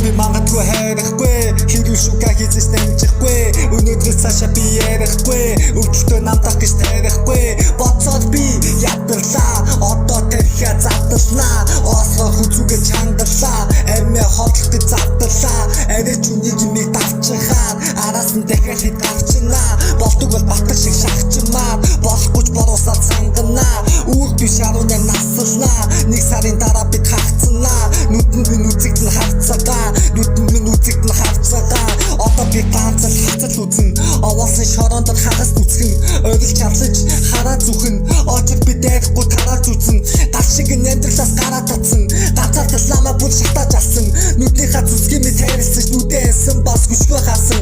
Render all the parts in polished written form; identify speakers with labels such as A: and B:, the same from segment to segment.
A: би магадгүй хайрахгүй хэрүү шуга хийжээс намжихгүй өнөөдрөөс цаашаа би ярихгүй өвдөлтөө намдах гэж тарихгүй боцоод би ядарлаа одоо тэрхээ завдалнаа осгоо хүзүүгээ чангарлаа амиа хотлох гэж завдалаа арай ч үнийг юмыг давчихаар араас нь дахиад хит авчнаа болдог бол батар шиг шахчмаар болохгүйч боросаад санганаа үүр би шарууны наслнаа нэг сарын дараа би хагцнаа нүдэнд минь үзэгдэн харцагаа нүдэнд минь үзэгдэн харцагаа одоо би ганцал хацал үзэн овоосын шороонд хагас үцгэн ойрол чарлаж хараа зүхэн очир би дайрахгүй тараач үзэн гал шиг нэмдэрлээс гараа татсан ганцаар талаамаа бүр шатааж алсан нүднийхээ зүсгэмээ тарилсаж нүдээсэн бас хүчгүй хаасан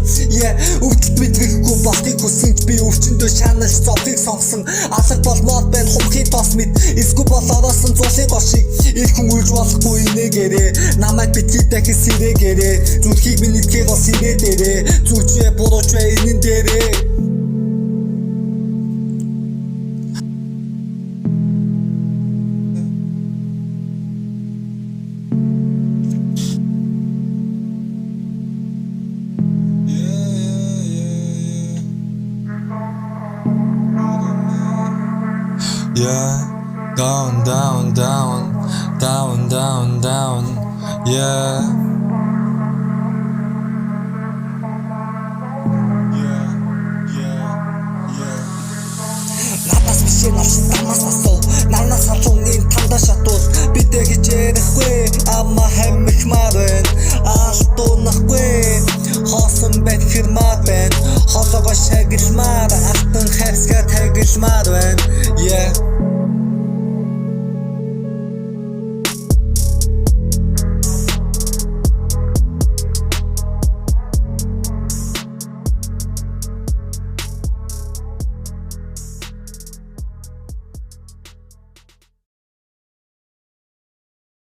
A: өвдөлт мэдрэхгүй болохыг хүсэнч би өвчнөдөө шаналж зовхыг сонгосон алга болмоор байна хумхи тос мэд эсгүй бол ороосон зулын гошиг их хүн үлж болохгүй инээгээрээ намайг битгий дахин сэрээгээрээ зүрхийг минь итгэх бол сэрээ дээрээ зүрчвэ буруучвэ энэн дээрээ
B: Yeah, down, down, down, down, down, down, yeah.
A: Надаас биш навшин тамаас асуу Нанаас халуунын тандаа шатуул Бидээ гэж ярихгүй Ама хамих маар байна Алтуунахгүй Хоосон байт фирмаар байна Холоогоо шагилмаар Алтан хайрсгаар тагилмаар байна Yeah